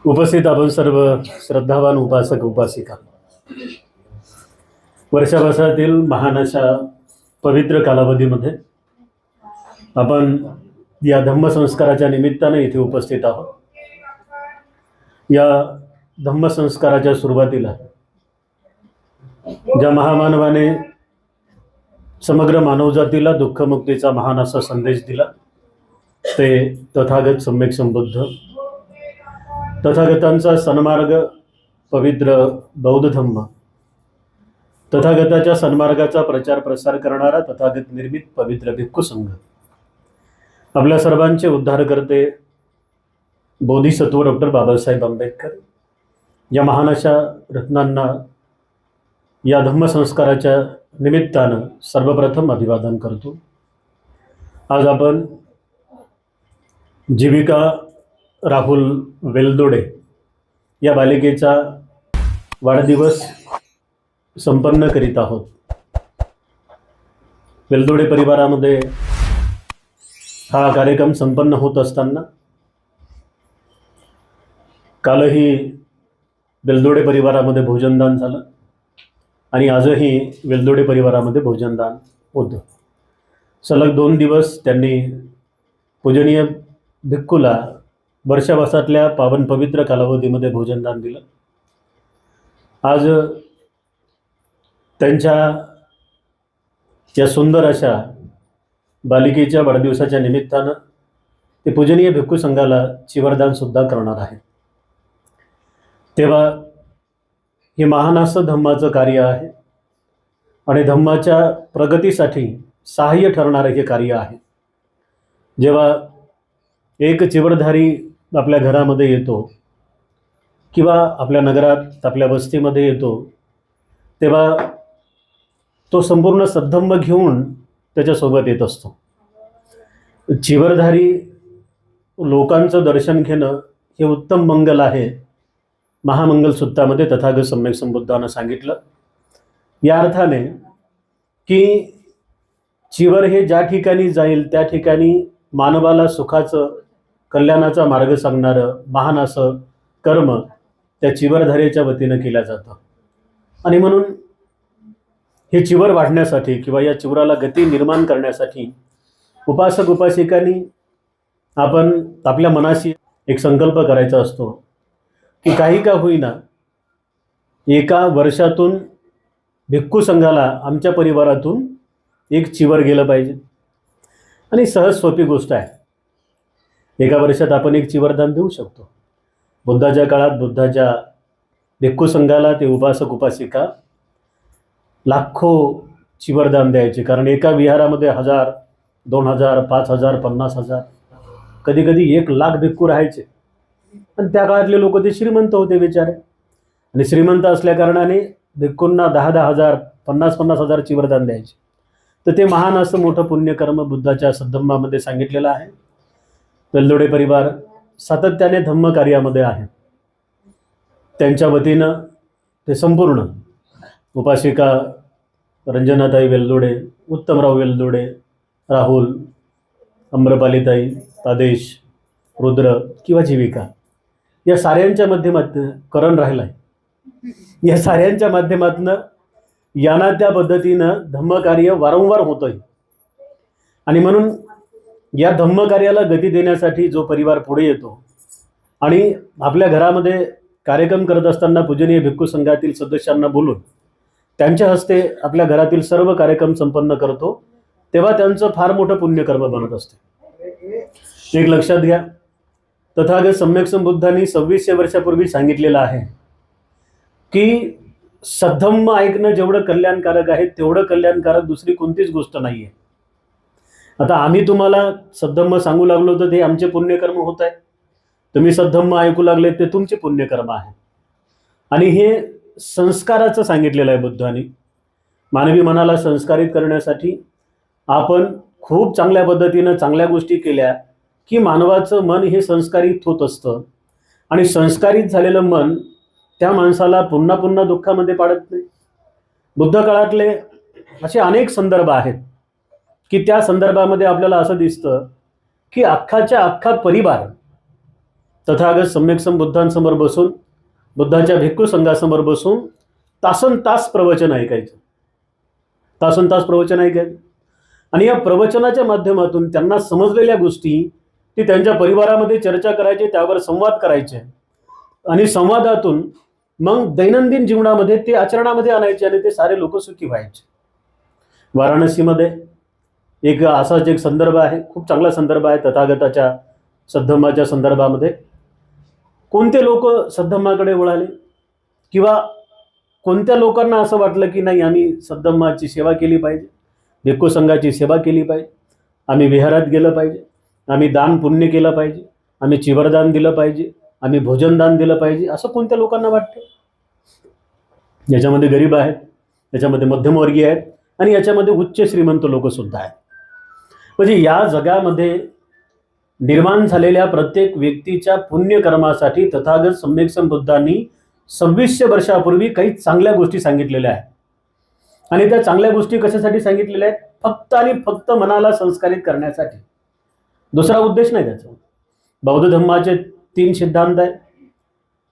उपस्थित आपण सर्व श्रद्धावान उपासक उपासिका, वर्षाभासातील महान अशा पवित्र कालावधीमध्ये आपण या धम्मसंस्काराच्या निमित्ताने इथे उपस्थित आहोत. या धम्मसंस्काराच्या सुरुवातीला ज्या महामानवाने समग्र मानवजातीला दुःखमुक्तीचा महान असा संदेश दिला ते तथागत सम्यक संबुद्ध, तथागतांचा सन्मार्ग पवित्र बौद्ध धम्म, तथागताच्या सन्मार्गाचा प्रचार प्रसार करणारा तथागत निर्मित पवित्र भिक्खू संघ, आपल्या सर्वांचे उद्धार करते बोधिसत्व डॉक्टर बाबासाहेब आंबेडकर या महान अशा रत्नांना या धम्मसंस्काराच्या निमित्तानं सर्वप्रथम अभिवादन करतो. आज आपण जीविका राहुल वेलदोडे या बालिकेचा वाढदिवस संपन्न करीत आहोत. वेलदोडे परिवारामध्ये हा कार्यक्रम संपन्न होत असताना कालही वेलदोडे परिवारामध्ये भोजनदान झालं आणि आजही वेलदोडे परिवारामध्ये भोजनदान होतं. सलग 2 दिवस त्यांनी पूजनीय भिक्खूला वर्षाभासातल्या पावन पवित्र कालावधीमध्ये भोजनदान दिलं. आज त्यांच्या या सुंदर अशा बालिकेच्या वाढदिवसाच्या निमित्तानं ते पूजनीय भिक्खू संघाला चिवरदानसुद्धा करणार आहे. तेव्हा हे महान असं धम्माचं कार्य आहे आणि धम्माच्या प्रगतीसाठी सहाय्य ठरणारं हे कार्य आहे. जेव्हा एक चिवरधारी आपल्या घरामध्ये येतो किंवा आपल्या नगरात आपल्या वस्तीमध्ये येतो, तेव्हा तो संपूर्ण सद्धम्म घेऊन त्याच्यासोबत येत असतो. चिवरधारी लोकांचं दर्शन घेणं हे उत्तम मंगल आहे. महामंगल सूत्रामध्ये तथागत सम्यक संबुद्धानं सांगितलं या अर्थाने की चिवर हे ज्या ठिकाणी जाईल त्या ठिकाणी मानवाला सुखाचं कल्याणाचा मार्ग सांगणारं महान असं कर्म त्या चिवरधारेच्या वतीनं केलं जातं. आणि म्हणून हे चिवर वाढण्यासाठी किंवा या चिवराला गती निर्माण करण्यासाठी उपासक उपासिकांनी आपण आपल्या मनाशी एक संकल्प करायचा असतो की काही का होईना एका वर्षातून भिक्खू संघाला आमच्या परिवारातून एक चिवर गेलं पाहिजे. आणि सहज सोपी गोष्ट आहे. एका वर्षात आपण एक चिवरदान देऊ शकतो. बुद्धाच्या काळात बुद्धाच्या भिक्खू संघाला ते उपासक उपासिका लाखो चिवरदान द्यायचे, कारण एका विहारामध्ये 1000, 2000, 5000, 50,000, कधी कधी 1,00,000 भिक्खू राहायचे. आणि त्या काळातले लोक ते श्रीमंत होते बिचारे, आणि श्रीमंत असल्या कारणाने भिक्खूंना 10,000, 50,000 चिवरदान द्यायचे. तर ते महान असं मोठं पुण्यकर्म बुद्धाच्या सद्धम्मामध्ये सांगितलेलं आहे. वेलदोडे परिवार सातत्याने धम्म कार्यामध्ये आहे. त्यांच्या वतीनं ते संपूर्ण उपासिका रंजनाताई वेलदोडे, उत्तमराव वेलदोडे, राहुल, अम्रपालीताई, तादेश, रुद्र किंवा जीविका या साऱ्यांच्या माध्यमातून करण राहिला आहे. या साऱ्यांच्या माध्यमातून यांना त्या पद्धतीनं धम्मकार्य वारंवार होतं आहे. आणि म्हणून या धम्मकार्याला गती देण्यासाठी जो परिवार पुढे येतो आणि आपल्या घरामध्ये कार्यक्रम करत असताना पूजनीय भिक्खू संघातील सदस्यांना बोलून त्यांच्या हस्ते आपल्या घरातील सर्व कार्यक्रम संपन्न करतो, तेव्हा त्यांचं फार मोठं पुण्यकर्म बनत असते. एक लक्षात घ्या, तथागत सम्यक संबुद्धांनी 2600 वर्षापूर्वी सांगितलेलं आहे की सद्धम्म ऐकणं जेवढं कल्याणकारक आहे तेवढं कल्याणकारक दुसरी कोणतीच गोष्ट नाही आहे. आता आम्ही तुम्हाला सद्धम्म सांगू लागलो तर ते आमचे पुण्यकर्म होत आहे. तुम्ही सद्धम्म ऐकू लागले ते तुमचे पुण्यकर्म आहे. आणि हे संस्काराचं सांगितलेलं आहे बुद्धांनी. मानवी मनाला संस्कारित करण्यासाठी आपण खूप चांगल्या पद्धतीनं चांगल्या गोष्टी केल्या की मानवाचं मन हे संस्कारित होत असतं. आणि संस्कारित झालेलं मन त्या माणसाला पुन्हा पुन्हा दुःखामध्ये पाडत नाही. बुद्ध काळातले असे अनेक संदर्भ आहेत की त्या संदर्भामध्ये आपल्याला असं दिसतं की अख्खाच्या अख्खा परिवार तथागत सम्यक संबुद्धांसमोर बसून, बुद्धाच्या भिक्खू संघासमोर बसून तासन तास प्रवचन ऐकायचं, तासन तास प्रवचन ऐकायचं. आणि या प्रवचनाच्या माध्यमातून त्यांना समजलेल्या गोष्टी ती त्यांच्या परिवारामध्ये चर्चा करायची, त्यावर संवाद करायचे आणि संवादातून मग दैनंदिन जीवनामध्ये ते आचरणामध्ये आणायचे आणि ते सारे लोक सुखी व्हायचे. वाराणसीमध्ये असाच एक संदर्भ आहे, खूप चांगला संदर्भ आहे तथागताच्या सद्धम्माच्या संदर्भामध्ये. कोणते लोक सद्धम्माकडे वळाले किंवा कोणत्या लोकांना असं वाटलं की नाही आम्ही सद्धम्माची सेवा केली पाहिजे, भिक्खू संघाची सेवा केली पाहिजे, आम्ही विहारात गेलं पाहिजे, आम्ही दान पुण्य केलं पाहिजे, आम्ही चिवरदान दिलं पाहिजे, आम्ही भोजनदान दिलं पाहिजे, असं कोणत्या लोकांना वाटतं? याच्यामध्ये गरीब आहेत, याच्यामध्ये मध्यमवर्गीय आहेत आणि याच्यामध्ये उच्च श्रीमंत लोक सुद्धा आहेत. म्हणजे या जगामध्ये निर्माण झालेल्या प्रत्येक व्यक्तीच्या पुण्यकर्मासाठी तथागत सम्यक संबुद्धांनी 2600 वर्षापूर्वी काही चांगल्या गोष्टी सांगितलेल्या आहेत. आणि त्या चांगल्या गोष्टी कशासाठी सांगितलेल्या आहेत? फक्त आणि फक्त मनाला संस्कारित करण्यासाठी, दुसरा उद्देश नाही त्याचा. बौद्ध धर्माचे 3 सिद्धांत आहेत.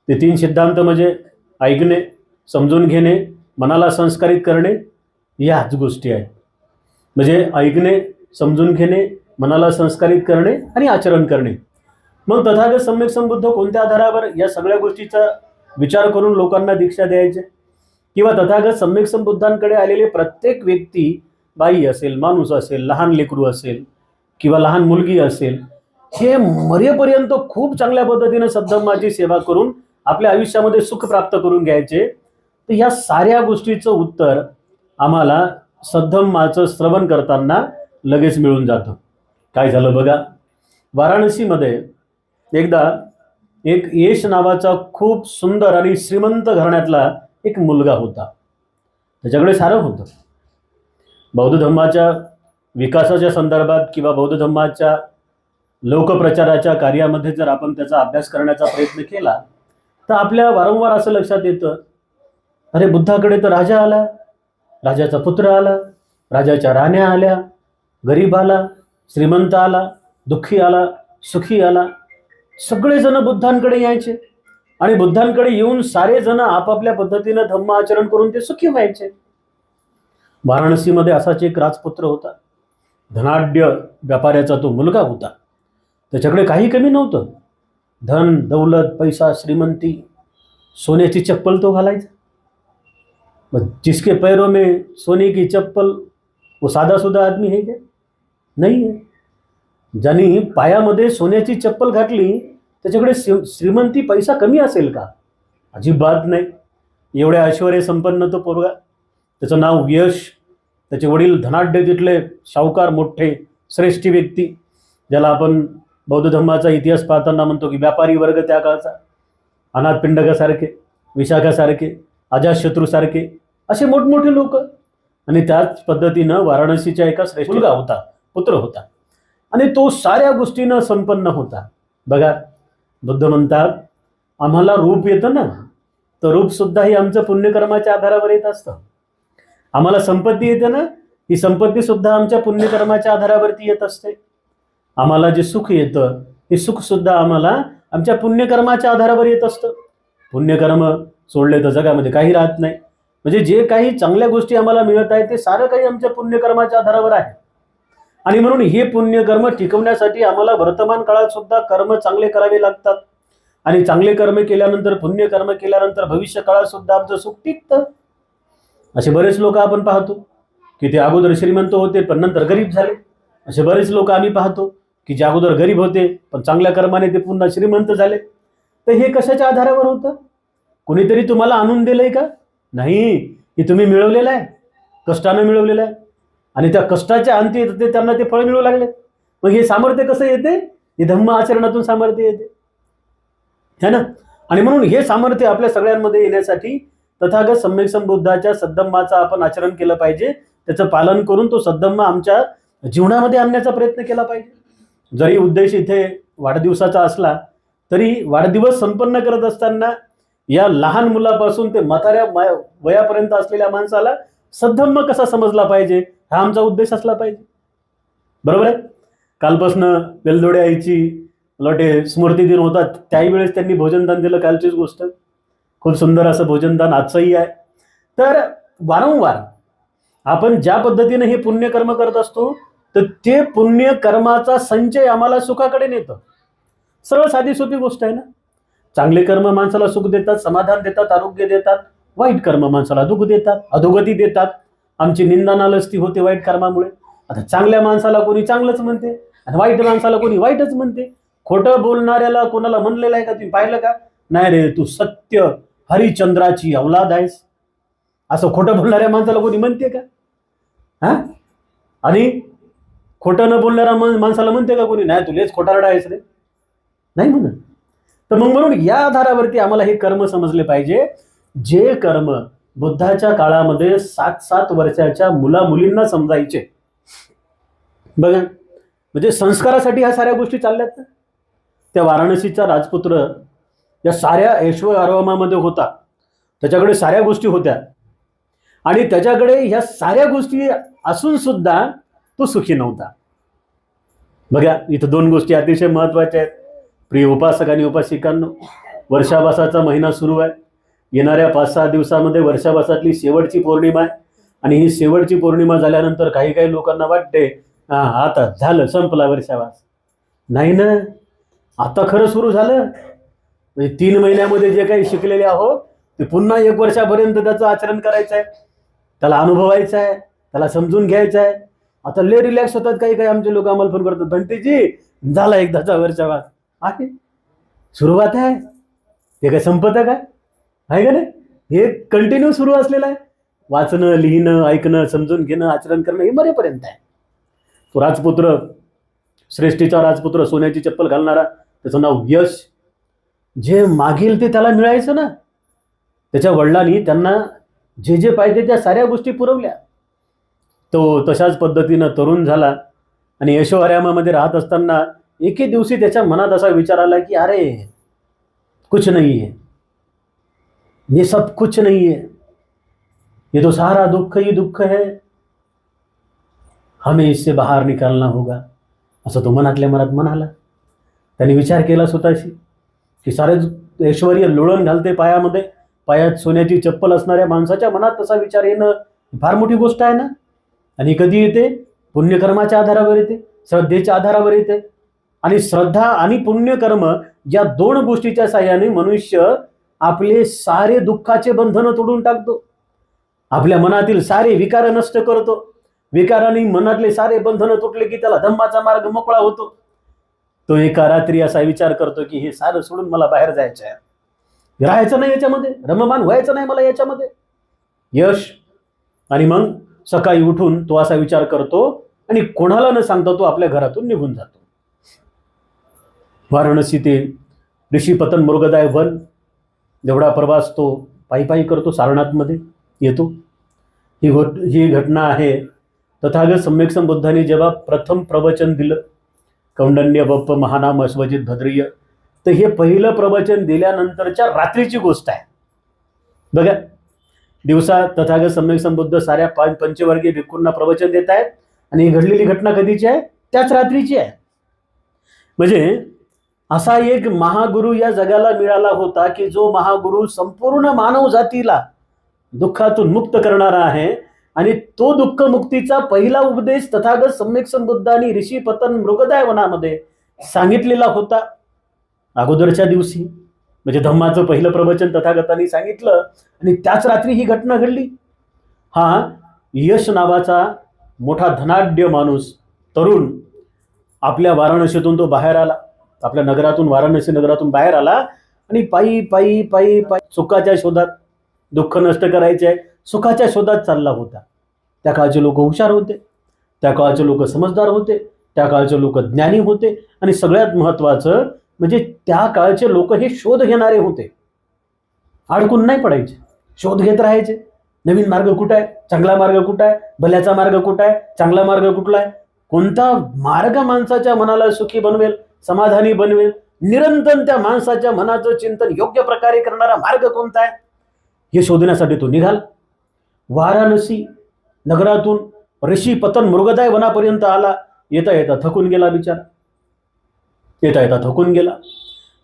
ते 3 सिद्धांत म्हणजे ऐकणे, समजून घेणे, मनाला संस्कारित करणे, याच गोष्टी आहेत. म्हणजे ऐकणे, समजून घेणे, मनाला संस्कारित करणे आणि आचरण करणे. मग तथागत सम्यक संबुद्ध कोणत्या आधारावर या सगळ्या गोष्टीचा विचार करून लोकांना दीक्षा द्यायचे? किंवा तथागत सम्यक संबुद्धांकडे आलेले प्रत्येक व्यक्ती, बाई असेल, माणूस असेल, लहान लेकरू असेल किंवा लहान मुलगी असेल, हे मरेपर्यंत खूप चांगल्या पद्धतीने सद्धम्माची सेवा करून आपल्या आयुष्यामध्ये सुख प्राप्त करून घ्यायचे. तर ह्या साऱ्या गोष्टीचं उत्तर आम्हाला सद्धम्माचं श्रवण करताना लगेच मिळून जातं. काय झालं बघा, वाराणसीमध्ये एकदा एक यश नावाचा खूप सुंदर आणि श्रीमंत घराण्यातला एक मुलगा होता. त्याच्याकडे सारं होतं. बौद्ध धर्माच्या विकासाच्या संदर्भात किंवा बौद्ध धर्माच्या लोकप्रचाराच्या कार्यामध्ये जर आपण त्याचा अभ्यास करण्याचा प्रयत्न केला तर आपल्या वारंवार असं लक्षात येतं, अरे बुद्धाकडे तर राजा आला, राजाचा पुत्र आला, राजाच्या राण्या आल्या, गरीब आला, श्रीमंत आला, दुःखी आला, सुखी आला, सगळेजण बुद्धांकडे यायचे आणि बुद्धांकडे येऊन सारे जण आपापल्या पद्धतीनं धम्म आचरण करून ते सुखी व्हायचे. वाराणसीमध्ये असाच एक राजपुत्र होता. धनाढ्य व्यापाऱ्याचा तो मुलगा होता. त्याच्याकडे काही कमी नव्हतं. धन, दौलत, पैसा, श्रीमंती, सोन्याची चप्पल तो घालायचा. जिसके पैरों में सोने की चप्पल वो साधा सुधा आदमी है क्या? नाही आहे. ज्यांनी पायामध्ये सोन्याची चप्पल घातली त्याच्याकडे श्रीमंती, पैसा कमी असेल का? अजिबात नाही. एवढ्या ऐश्वर्य संपन्न तो पोरगा. त्याचं नाव यश. त्याचे वडील धनाढ्य, तिथले सावकार, मोठे श्रेष्ठ व्यक्ती, ज्याला आपण बौद्ध धर्माचा इतिहास पाहताना म्हणतो की व्यापारी वर्ग त्या काळचा. अनाथ पिंडकासारखे, विशाखासारखे, अजातशत्रूसारखे असे मोठमोठे लोक. आणि त्याच पद्धतीनं वाराणसीच्या एका श्रेष्ठ मुलगा होता, पुत्र होता आणि तो साऱ्या गोष्टीनं संपन्न होता. बघा, बुद्ध म्हणतात आम्हाला रूप येतं ना, तर रूप सुद्धा ही आमचं पुण्यकर्माच्या आधारावर येत असतं. आम्हाला संपत्ती येते ना, ही संपत्ती सुद्धा आमच्या पुण्यकर्माच्या आधारावरती येत असते. आम्हाला जे सुख येतं हे सुख सुद्धा आम्हाला आमच्या पुण्यकर्माच्या आधारावर येत असतं. पुण्यकर्म सोडले तर जगामध्ये काही राहत नाही. म्हणजे जे काही चांगल्या गोष्टी आम्हाला मिळत आहे ते सारं काही आमच्या पुण्यकर्माच्या आधारावर आहे. आणि म्हणून हे पुण्यकर्म टिकवण्यासाठी आम्हाला वर्तमान काळात सुद्धा कर्म चांगले करावे लागतात. आणि चांगले कर्म केल्यानंतर, पुण्यकर्म केल्यानंतर भविष्य काळात सुद्धा आमचं सुख टिकतं. असे बरेच लोक आपण पाहतो की ते अगोदर श्रीमंत होते पण नंतर गरीब झाले. असे बरेच लोक आम्ही पाहतो की जे अगोदर गरीब होते पण चांगल्या कर्माने ते पुन्हा श्रीमंत झाले. तर हे कशाच्या आधारावर होतं? कोणीतरी तुम्हाला आणून दिलंय का? नाही, हे तुम्ही मिळवलेलं आहे, कष्टानं मिळवलेलं आहे. आणि त्या कष्टाच्या अंती येते त्यांना ते फळ मिळू लागले. मग हे सामर्थ्य कसं येते? हे धम्म आचरणातून सामर्थ्य येते, है ना. आणि म्हणून हे सामर्थ्य आपल्या सगळ्यांमध्ये येण्यासाठी तथागत सम्यक संबुद्धाच्या सद्धम्माचं आपण आचरण केलं पाहिजे. त्याचं पालन करून तो सद्धम्मा आमच्या जीवनामध्ये आणण्याचा प्रयत्न केला पाहिजे. जरी उद्देश इथे वाढदिवसाचा असला तरी वाढदिवस संपन्न करत असताना या लहान मुलापासून ते म्हाताऱ्या वयापर्यंत असलेल्या माणसाला सद्धम्म कसा समजला पाहिजे हा आमचा उद्देश असला पाहिजे. बरोबर आहे. कालपासनं वेलदोडे आईची मला वाटते स्मृती दिन होता त्याही वेळेस त्यांनी भोजनदान दिलं, कालचीच गोष्ट. खूप सुंदर असं भोजनदान आजचंही आहे. तर वारंवार आपण ज्या पद्धतीने हे पुण्यकर्म करत असतो तर ते पुण्यकर्माचा संचय आम्हाला सुखाकडे नेतं. सरळ साधी सोपी गोष्ट आहे ना. चांगले कर्म माणसाला सुख देतात, समाधान देतात, आरोग्य देतात. वाईट कर्म माणसाला दुःख देतात, अधोगती देतात. आमची निंदा नालस्ती होते वाईट कर्मामुळे. आता चांगल्या माणसाला कोणी चांगलंच म्हणते आणि वाईट माणसाला कोणी वाईटच म्हणते. खोटं बोलणाऱ्याला कोणाला म्हणलेलं आहे का तुम्ही पाहिलं का? नाही रे, तू सत्य हरिश्चंद्राची अवलाद आहेस, असं खोटं बोलणाऱ्या माणसाला कोणी म्हणते का? हा? आणि खोटं न बोलणाऱ्या माणसाला म्हणते का कोणी? नाही, तुलेच खोटारडा आहेस रे, नाही म्हणत. तर मग म्हणून या आधारावरती आम्हाला हे कर्म समजले पाहिजे, जे कर्म बुद्धाच्या काळामध्ये 7-7 वर्षाच्या मुला मुलींना समजायचे. बघा, म्हणजे संस्कारासाठी ह्या साऱ्या गोष्टी चालल्यात ना. त्या वाराणसीचा राजपुत्र या साऱ्या ऐश्वर आरामामध्ये होता, त्याच्याकडे साऱ्या गोष्टी होत्या आणि त्याच्याकडे ह्या साऱ्या गोष्टी असून सुद्धा तो सुखी नव्हता. बघा, इथं 2 गोष्टी अतिशय महत्वाच्या आहेत. प्रिय उपासक आणि उपासिकांनो, वर्षावासाचा महिना सुरू आहे. येणाऱ्या 5-6 दिवसामध्ये वर्षावासातली शेवटची पौर्णिमा आहे आणि ही शेवटची पौर्णिमा झाल्यानंतर काही काही लोकांना वाटते आता झालं, संपला वर्षावास. नाही ना, आता खरं सुरू झालं. म्हणजे 3 महिन्यामध्ये जे काही शिकलेले आहोत ते पुन्हा 1 वर्षापर्यंत त्याचं आचरण करायचं आहे, त्याला अनुभवायचं आहे, त्याला समजून घ्यायचं आहे. आता लय रिलॅक्स होतात काही काही आमचे लोक. आम्हाला फोन करतात, भंतेजी झाला एकदाचा वर्षावास आहे, सुरुवात आहे, ते काय संपत आहे का नाही? हे कंटिन्यू सुरू असलेलं आहे. वाचणं, लिहिणं, ऐकणं, समजून घेणं, आचरण करणं हे मरेपर्यंत आहे. तो राजपुत्र, श्रेष्ठीचा राजपुत्र, सोन्याची चप्पल घालणारा, त्याचं नाव यश. जे मागील ते त्याला मिळायचं ना. त्याच्या वडिलांनी त्यांना जे जे पाहिजे त्या साऱ्या गोष्टी पुरवल्या. तो तशाच पद्धतीनं तरुण झाला आणि ऐशोआरामामध्ये राहत असताना एके दिवशी त्याच्या मनात असा विचार आला की अरे कुछ नहीं है, ये सब कुछ नहीं है, ये तो सारा दुःख ही दुःख है, हमें इससे बाहर निकालना होगा, असं तो मनातल्या मनात म्हणाला. त्याने विचार केला स्वतःशी की सारे ऐश्वर्य लोळण घालते पायामध्ये, पायात सोन्याची चप्पल असणाऱ्या माणसाच्या मनात तसा विचार येणं फार मोठी गोष्ट आहे ना. आणि कधी येते? पुण्यकर्माच्या आधारावर येते, श्रद्धेच्या आधारावर येते. आणि श्रद्धा आणि पुण्यकर्म या 2 गोष्टीच्या साह्याने मनुष्य आपले सारे दुःखाचे बंधन तोडून टाकतो, आपल्या मनातील सारे विकार नष्ट करतो. विकाराने मनातले सारे बंधन तुटले की त्याला धम्माचा मार्ग मोकळा होतो. तो एका रात्री असा विचार करतो की हे सारं सोडून मला बाहेर जायचं आहे, राहायचं नाही याच्यामध्ये, रममान व्हायचं नाही मला याच्यामध्ये. यश. आणि मग सकाळी उठून तो असा विचार करतो आणि कोणाला न सांगता तो आपल्या घरातून निघून जातो. वाराणसी ते ऋषीपतन मृगदाय वन जेवढा प्रवास तो पायी पायी करतो, सारनाथमध्ये येतो. ही घटना आहे तथागत सम्यक संबुद्धांनी जेव्हा प्रथम प्रवचन दिलं, कौंडन्य बप्प महानाम अश्वजित भद्रिय, तर हे पहिलं प्रवचन दिल्यानंतरच्या रात्रीची गोष्ट आहे. बघा, दिवसा तथागत सम्यक संबुद्ध साऱ्या पंचवर्गीय भिक्खूंना प्रवचन देत आहेत आणि ही घडलेली घटना कधीची आहे? त्याच रात्रीची आहे. म्हणजे असा एक महागुरु या जगाला मिळाला होता की जो महागुरु संपूर्ण मानव जातीला दुःखातून मुक्त करणारा आहे. आणि तो दुःख मुक्तीचा पहिला उपदेश तथागत सम्यक संबुद्धांनी ऋषीपतन मृगदाय वनामध्ये सांगितलेला होता अगोदरच्या दिवशी. म्हणजे धम्माचं पहिलं प्रवचन तथागतांनी सांगितलं आणि त्याच रात्री ही घटना घडली. हा यश नावाचा मोठा धनाढ्य माणूस, तरुण, आपल्या वाराणसीतून तो बाहेर आला, आपल्या नगरातून, वाराणसी नगरातून बाहेर आला आणि पायी पायी पायी पायी सुखाच्या शोधात, दुःख नष्ट करायचे आहे, सुखाच्या शोधात चालला होता. त्या काळचे लोक हुशार होते, त्या काळचे लोक समजदार होते, त्या काळचे लोक ज्ञानी होते आणि सगळ्यात महत्त्वाचं म्हणजे त्या काळचे लोक हे शोध घेणारे होते. अडकून नाही पडायचे, शोध घेत राहायचे. नवीन मार्ग कुठं आहे, चांगला मार्ग कुठं आहे, भल्याचा मार्ग कुठं आहे, चांगला मार्ग कुठला आहे, कोणता मार्ग माणसाच्या मनाला सुखी बनवेल, समाधानी बनवेल, निरंतर त्या माणसाच्या मनाचं चिंतन योग्य प्रकारे करणारा मार्ग कोणता आहे हे शोधण्यासाठी तो निघाला. वाराणसी नगरातून ऋषीपतन मृगदाय वनापर्यंत आला. येता येता थकून गेला बिचारा. येता येता थकून गेला.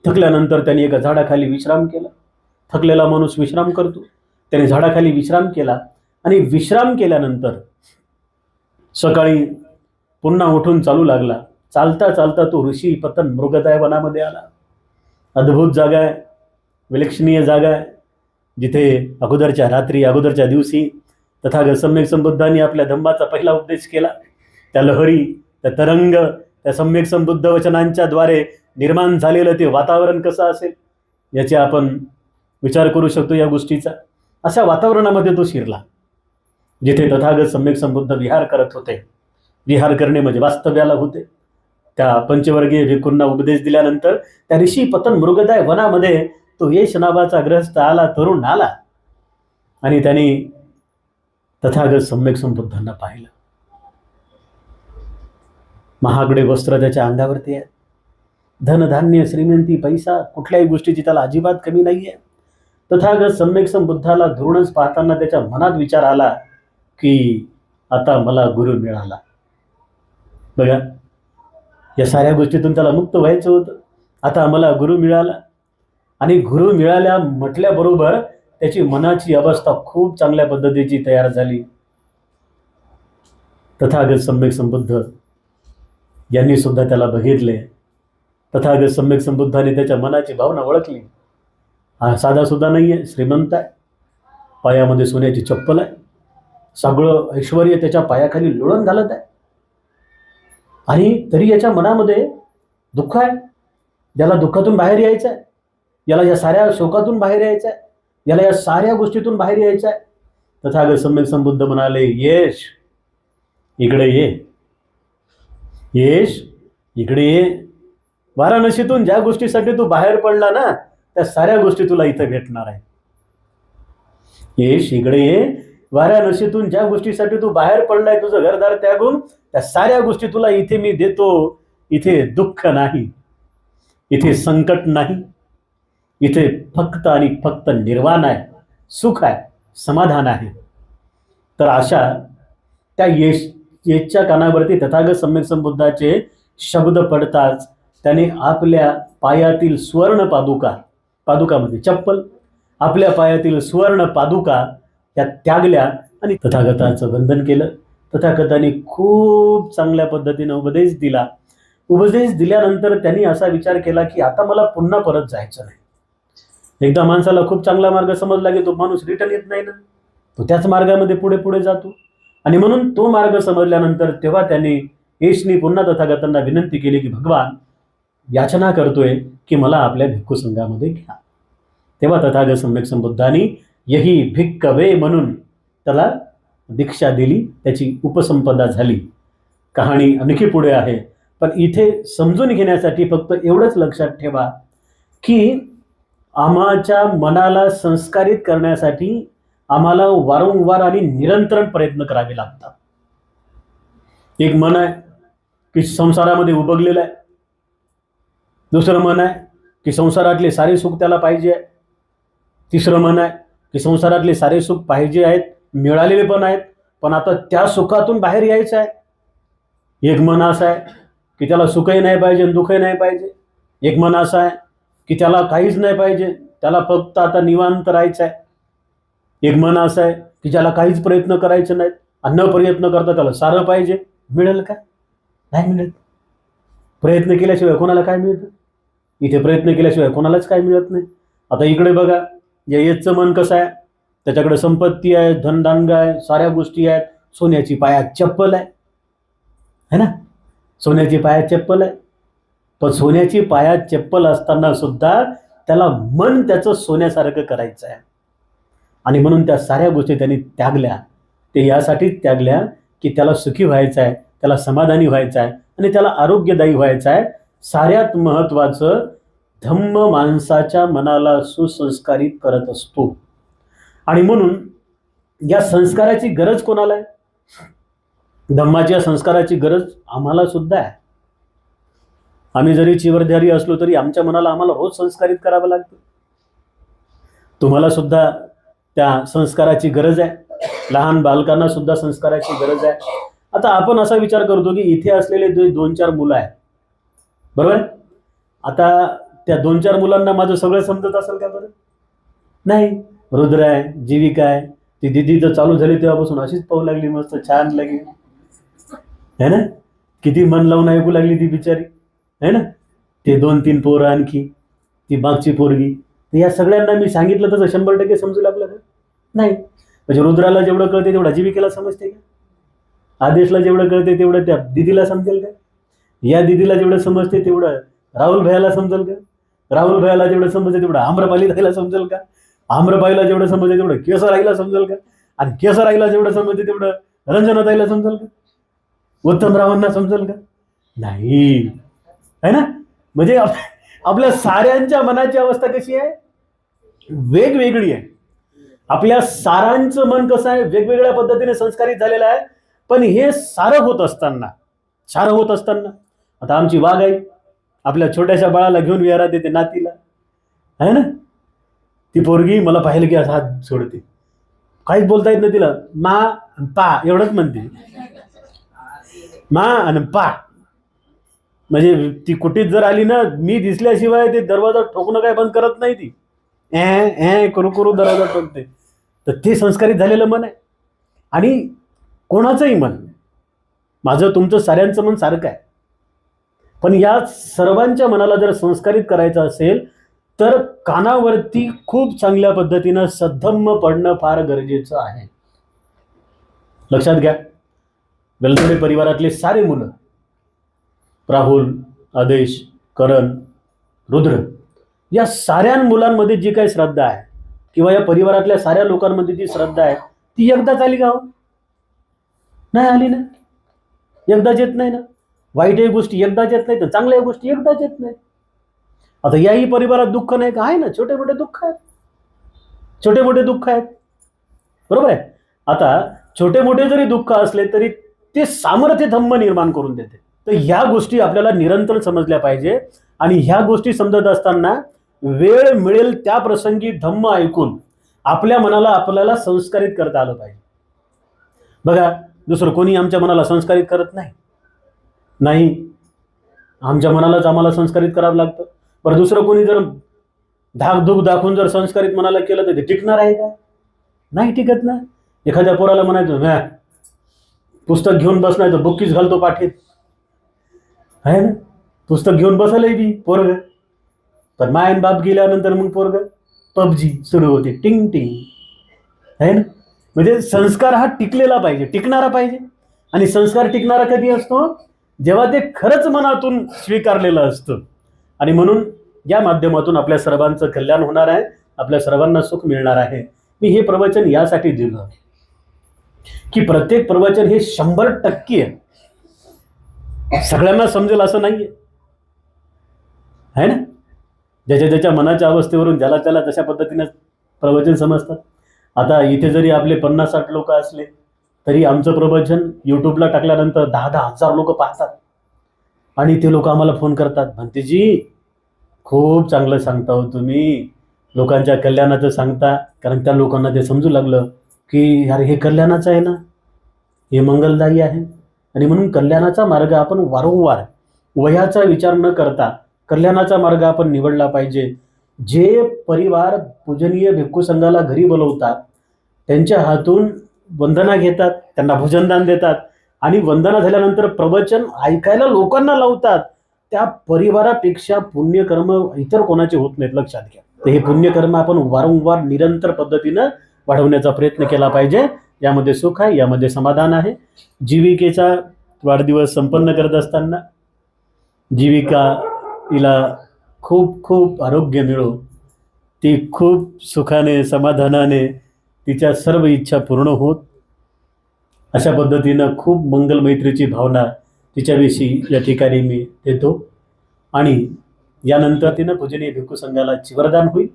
थकल्यानंतर त्यांनी एका झाडाखाली विश्राम केला. थकलेला माणूस विश्राम करतो. त्याने झाडाखाली विश्राम केला आणि विश्राम केल्यानंतर सकाळी पुन्हा उठून चालू लागला. चालता चालता तो ऋषी पतन मृगदाय वनामध्ये आला. अद्भुत जागा आहे, विलक्षणीय जागा आहे, जिथे अगोदरच्या रात्री, अगोदरच्या दिवशी तथागत सम्यक संबुद्धांनी आपल्या धम्माचा पहिला उपदेश केला. त्या लहरी, त्या तरंग, त्या सम्यक संबुद्ध वचनांच्या द्वारे निर्माण झालेलं ते वातावरण कसं असेल याचे आपण विचार करू शकतो या गोष्टीचा. अशा वातावरणामध्ये तो शिरला जिथे तथागत सम्यक संबुद्ध विहार करत होते. विहार करणे म्हणजे वास्तव्याला होते. त्या पंचवर्गीय भिक्खूंना उपदेश दिल्यानंतर त्या ऋषी पतन मृगदाय वनामध्ये तो यश नावाचा ग्रस्त आला, तरुण आला आणि त्यांनी तथागत सम्यक संबुद्धांना पाहिलं. महागडे वस्त्र त्याच्या अंगावरती आहे, धनधान्य, श्रीमंती, पैसा, कुठल्याही गोष्टीची त्याला अजिबात कमी नाही आहे. तथागत सम्यक संबुद्धाला धरूनच पाहताना त्याच्या मनात विचार आला की आता मला गुरु मिळाला. बघा, या साऱ्या गोष्टीतून त्याला मुक्त व्हायचं होतं. आता मला गुरु मिळाला. आणि गुरु मिळाल्या म्हटल्याबरोबर त्याची मनाची अवस्था खूप चांगल्या पद्धतीची तयार झाली. तथागत सम्यक संबुद्ध यांनी सुद्धा त्याला बघितले. तथागत सम्यक संबुद्धाने त्याच्या मनाची भावना ओळखली. हा साधा सुद्धा नाही आहे, श्रीमंत आहे, पायामध्ये सोन्याची चप्पल आहे, सगळं ऐश्वर्य त्याच्या पायाखाली लोळण घालत आहे. आणि तरी याच्या मनामध्ये दुःख आहे. ज्याला दुःखातून बाहेर यायचं आहे, याला या साऱ्या शोकातून बाहेर यायचं आहे, याला या साऱ्या गोष्टीतून बाहेर यायचं आहे. तथागत सम्यक संबुद्ध म्हणाले, यश इकडे ये, यश इकडे ये. वाराणसीतून ज्या गोष्टीसाठी तू बाहेर पडला ना, त्या साऱ्या गोष्टी तुला इथं भेटणार आहे. यश इकडे ये. वाराणसीतून ज्या गोष्टीसाठी तू बाहेर पडलाय, तुझं घरदार त्यागून, त्या साऱ्या गोष्टी तुला इथे मी देतो. इथे दुःख नाही, इथे संकट नाही, इथे फक्त आणि फक्त निर्वाण आहे, सुख आहे, समाधान आहे. तर अशा त्या यशच्या कानावरती तथागत सम्यक संबुद्धाचे शब्द पडताच त्याने आपल्या पायातील सुवर्ण पादुका, पादुकामध्ये चप्पल, आपल्या पायातील सुवर्ण पादुका त्या त्यागल्या आणि तथागताचं वंदन केलं. तथागताने खूप चांगल्या पद्धतीने उपदेश दिला. उपदेश दिल्यानंतर त्यांनी असा विचार केला की आता मला पुन्हा परत जायचं नाही. एकदा माणसाला खूप चांगला मार्ग समजला की तो माणूस रिटर्न येत नाही ना, तो त्याच मार्गामध्ये पुढे पुढे जातो. आणि म्हणून तो मार्ग समजल्यानंतर तेव्हा त्यांनी यशनी पुन्हा तथागतांना विनंती केली की भगवान, याचना करतोय की मला आपल्या भिक्खू संघामध्ये घ्या. तेव्हा तथागत सम्यक संबुद्धांनी यही भिक्खवे म्हणून त्याला दीक्षा दिली, त्याची उपसंपदा झाली. कहाणी आणखी पुढे आहे, पण इथे समजून घेण्यासाठी फक्त एवढंच लक्षात ठेवा की आम्हाच्या मनाला संस्कारित करण्यासाठी आम्हाला वारंवार आणि निरंतर प्रयत्न करावे लागतात. एक मन आहे की संसारामध्ये उबगलेलं आहे, दुसरं मन आहे की संसारातले सारे सुख त्याला पाहिजे आहे, तिसरं मन आहे की संसारातले सारे सुख पाहिजे आहेत, मिळालेले पण आहेत, पण आता त्या सुखातून बाहेर यायचं आहे. एक मन असं आहे की त्याला सुखही नाही पाहिजे, दुःखही नाही पाहिजे. एक मन असं आहे की त्याला काहीच नाही पाहिजे, त्याला फक्त आता निवांत राहायचं आहे. एक मन असं आहे की ज्याला काहीच प्रयत्न करायचे नाहीत, न प्रयत्न करता त्याला सारं पाहिजे. मिळेल का? नाही मिळत. प्रयत्न केल्याशिवाय कोणाला काय मिळतं? इथे प्रयत्न केल्याशिवाय कोणालाच काय मिळत नाही. आता इकडे बघा, या यशचं मन कसं आहे, त्याच्याकडे संपत्ती आहे, धनधान्य आहे, साऱ्या गोष्टी आहेत, सोन्याची पायात चप्पल आहे, है ना, सोन्याची पायात चप्पल आहे. पण सोन्याची पायात चप्पल असताना सुद्धा त्याला मन त्याचं सोन्यासारखं करायचं आहे. आणि म्हणून त्या साऱ्या गोष्टी त्यांनी त्यागल्या. ते यासाठीच त्यागल्या की त्याला सुखी व्हायचं आहे, त्याला समाधानी व्हायचं आहे आणि त्याला आरोग्यदायी व्हायचं आहे. साऱ्यात महत्त्वाचं, धम्म माणसाच्या मनाला सुसंस्कारित करत असतो. आणि म्हणून या संस्काराची गरज कोणाला आहे? धम्माच्या संस्काराची गरज आम्हाला सुद्धा आहे. आम्ही जरी चिवरधारी असलो तरी आमच्या मनाला आम्हाला रोज संस्कारित करावं लागतं. तुम्हाला सुद्धा त्या संस्काराची गरज आहे. लहान बालकांना सुद्धा संस्काराची गरज आहे. आता आपण असा विचार करतो की इथे असलेले 2-4 मुलं आहेत, बरोबर, आता त्या 2-4 मुलांना माझं सगळं समजत असेल का बरं? नाही. रुद्र आहे, जीविका आहे, ती दिदी तर चालू झाली तेव्हापासून अशीच पाहू लागली, मस्त छान लागली है ना. किती मन लावून ऐकू लागली ती बिचारी है ना. ते 2-3 पोरं आणखी, ती मागची पोरगी, या सगळ्यांना मी सांगितलं तसं 100% समजू लागलं का? नाही. म्हणजे रुद्राला जेवढं कळते तेवढं जीविकेला समजते का? आदेशला जेवढं कळते तेवढं त्या दिदीला समजेल का? या दिदीला जेवढं समजते तेवढं राहुल भैयाला समजेल का? राहुल भैयाला जेवढं समजते तेवढं आम्रपाली ताईला समजेल का? आम्रपालीला जेवढं समजते तेवढं केसराईला समजेल का? आणि केसराईला जेवढं समजते तेवढं रंजनाताईला समजेल का? उत्तमरावांना समजेल का? नाही है ना. म्हणजे आपल्या साऱ्यांच्या मनाची अवस्था कशी आहे? वेगवेगळी आहे. आपल्या सारांचं मन कसं आहे? वेगवेगळ्या पद्धतीने संस्कारित झालेलं आहे. पण हे सारं होत असताना आता आमची वाघ आई आपल्या छोट्याशा बाळाला घेऊन विहारात येते, नातीला आहे ना. ती पोरगी मला पाहिलं की असा हात सोडते, काहीच बोलता येत नाही तिला. मा पा एवढंच म्हणते, मा आणि पा. म्हणजे ती कुठेच जर आली ना, मी दिसल्याशिवाय ते दरवाजा ठोकणं काय बंद करत नाही. ती करू करू दरवाजा ठोकते. तर ते संस्कारित झालेलं मन आहे. आणि कोणाचंही मन, माझं तुमचं साऱ्यांचं मन सारखं आहे. पण या सर्वांच्या मनाला जर संस्कारित करायचं असेल तर कानावरती खूप चांगल्या पद्धतीनं सद्धम्म पडणं फार गरजेचं आहे. लक्षात घ्या, वेलदोडे परिवारातले सारे मुलं, राहुल, आदेश, करण, रुद्र, या साऱ्या मुलांमध्ये जी काही श्रद्धा आहे किंवा या परिवारातल्या साऱ्या लोकांमध्ये जी श्रद्धा आहे ती एकदाच आली का हो? नाही आली ना. एकदाच येत नाही ना. वाईटही गोष्टी एकदाच येत नाही, तर चांगल्याही गोष्टी एकदाच येत नाही. आता याही परिवारात दुःख नाही का? आहे ना, छोटे मोठे दुःख आहेत, छोटे मोठे दुःख आहेत, बरोबर आहे. आता छोटे मोठे जरी दुःख असले तरी ते सामर्थ्य धम्म निर्माण करून देते. तर ह्या गोष्टी आपल्याला निरंतर समजल्या पाहिजे. आणि ह्या गोष्टी समजत असताना वेळ मिळेल त्या प्रसंगी धम्म ऐकून आपल्या मनाला आपल्याला संस्कारित करता आलं पाहिजे. बघा, दुसरं कोणी आमच्या मनाला संस्कारित करत नाही. आमच्या मनालाच आम्हाला संस्कारित करावं लागतं. बरं, दुसरं कोणी जर धाकधूक दाखवून जर संस्कारित मनाला केलं तर ते टिकणार आहे का? नाही टिकत ना. एखाद्या पोराला म्हणायचं पुस्तक घेऊन बस, नाही तर बुक्कीच घालतो पाठीत, आहे ना. पुस्तक घेऊन बसलंय बी पोरग, पण मायन बाप गेल्यानंतर मग पोरग पबजी सुरू होते, टिंग टिंग, आहे ना. म्हणजे संस्कार हा टिकलेला पाहिजे, टिकणारा पाहिजे. आणि संस्कार टिकणारा कधी असतो? जेव्हा ते खरंच मनातून स्वीकारलेलं असतं. आणि म्हणून या माध्यमातून आपल्या सर्वांचं कल्याण होणार आहे, आपल्या सर्वांना सुख मिळणार आहे. मी हे प्रवचन यासाठी दिलं की प्रत्येक प्रवचन हे 100% सगळ्यांना समजेल असं नाहीये, आहे ना. ज्याच्या मनाच्या अवस्थेवरून ज्याला त्याला तशा पद्धतीने प्रवचन समजतात. आता इथे जरी आपले 50-60 लोक असले तरी आमचं प्रवचन यूट्यूबला टाकल्यानंतर 10-10 हजार लोक पाहतात. आणि ते लोक आम्हाला फोन करतात, म्हणते जी खूप चांगलं सांगता हो तुम्ही, लोकांच्या कल्याणाचं सांगता. कारण त्या लोकांना ते समजू लागलं की यार हे कल्याणाचं आहे ना, हे मंगलदायी आहे. आणि म्हणून कल्याणाचा मार्ग आपण वारंवार वयाचा विचार न करता कल्याणाचा मार्ग आपण निवडला पाहिजे. जे परिवार पूजनीय भिक्खू संघाला घरी बोलवतात, त्यांच्या हातून वंदना घेतात, त्यांना भोजनदान देतात आणि वंदना झाल्यानंतर प्रवचन ऐकायला लोकांना लावतात, त्या परिवारापेक्षा पुण्यकर्म इतर कोणाचे होत नाहीत, लक्षात घ्या. तर हे पुण्यकर्म आपण वारंवार निरंतर पद्धतीनं वाढवण्याचा प्रयत्न केला पाहिजे. यामध्ये सुख आहे, यामध्ये समाधान आहे. जीविकेचा वाढदिवस संपन्न करत असताना जीविका हिला खूप खूप आरोग्य मिळो, ती खूप सुखाने समाधानाने तिच्या सर्व इच्छा पूर्ण होत, अशा पद्धतीनं खूप मंगल मैत्रीची भावना तिच्याविषयी या ठिकाणी मी देतो. आणि यानंतर तिनं पूजनीय भिक्खू संघाला चिवरदान होईल.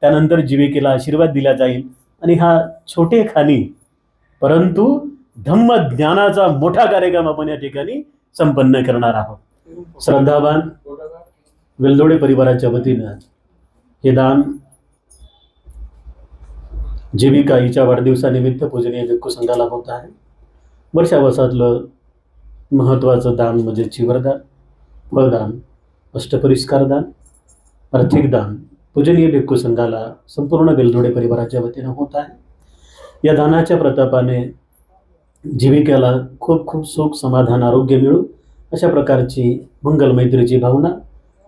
त्यानंतर जीविकेला आशीर्वाद दिला जाईल. आणि हा छोटेखानी परंतु धम्म ज्ञानाचा मोठा कार्यक्रम आपण या ठिकाणी संपन्न करणार आहोत. श्रद्धावान वेलदोडे परिवाराच्या वतीनं हे दान जीविका हिच्या वाढदिवसानिमित्त पूजनीय भिक्खू संघाला होत आहे. वर्षावसातलं महत्त्वाचं दान म्हणजे चिवरदान, फळदान. अष्टपरिष्कार दान, आर्थिक दान पूजनीय भिक्खू संघाला संपूर्ण बेलदोडे परिवाराच्या वतीनं होत आहे. या दानाच्या प्रतापाने जीविकेला खूप खूप सुख, समाधान, आरोग्य मिळो अशा प्रकारची मंगल मैत्रीची भावना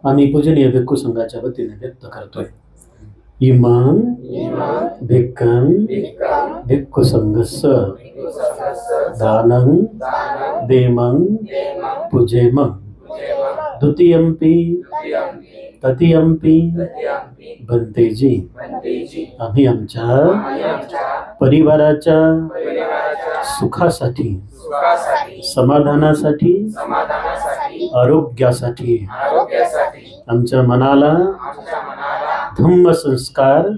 आम्ही पूजनीय भिक्खू संघाच्या वतीने व्यक्त करतोय. इमं भिक्खं भिक्खू संघस्य दानं देमं पूजेमं द्वितीयंपि तृतीयंपि भंतेजी. आम्ही आमच्या परिवाराच्या सुखासाठी, समाधानासाठी, आरोग्यासाठी, आमच्या मनाला धम्म संस्कार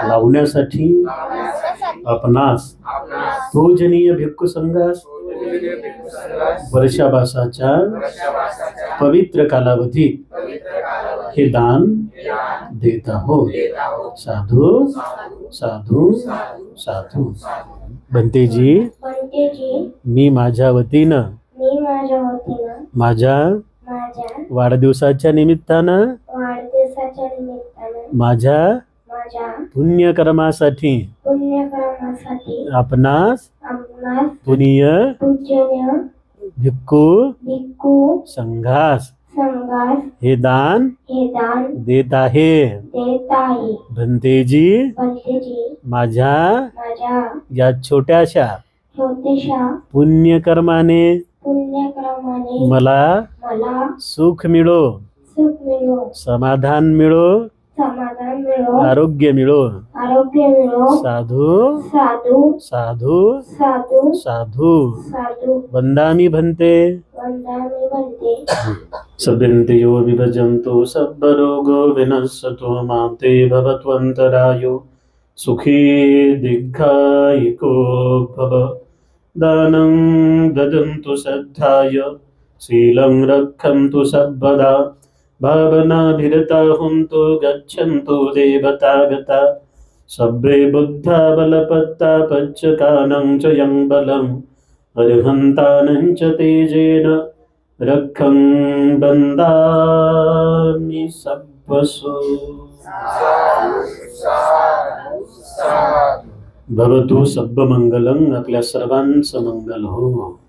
लावण्यासाठी आपणास पूजनीय भिक्खू संघास वर्षाभासाच्या पवित्र कालावधीत हे दान देत आहोत. साधू साधू साधू. बंतेजी, मी माझ्या वतीनं माझ्या वाढदिवसाच्या निमित्तानं माझ्या पुण्यकर्मासाठी आपणास पुण्य भिक्खू संघास हे दान देत आहे. भंतेजी, माझ्या या छोट्याशा पुण्यकर्माने मला सुख मिळो, समाधान मिळो, आरोग्य मिळो. साधू साधू साधू. वंदामि भंते. सभ्यन्ते विभजन्तु सर्वरोगो विनश्यतु माते भवत्वन्तरायो सुखी दीर्घायिको भव. दानं ददन्तु श्रद्धाय शीलं रक्षन्तु सर्वदा. भावनाभिरता हुन्तु गच्छन्तु देवतागता. सभ्ये बुद्धा बलपत्ता पच्चकानं च यं बलम् अर्हन्तानं च तेजेन रक्षं बन्दामि सर्वसु. भवतु सर्वमंगलं. आपल्या सर्वांचं मंगल हो.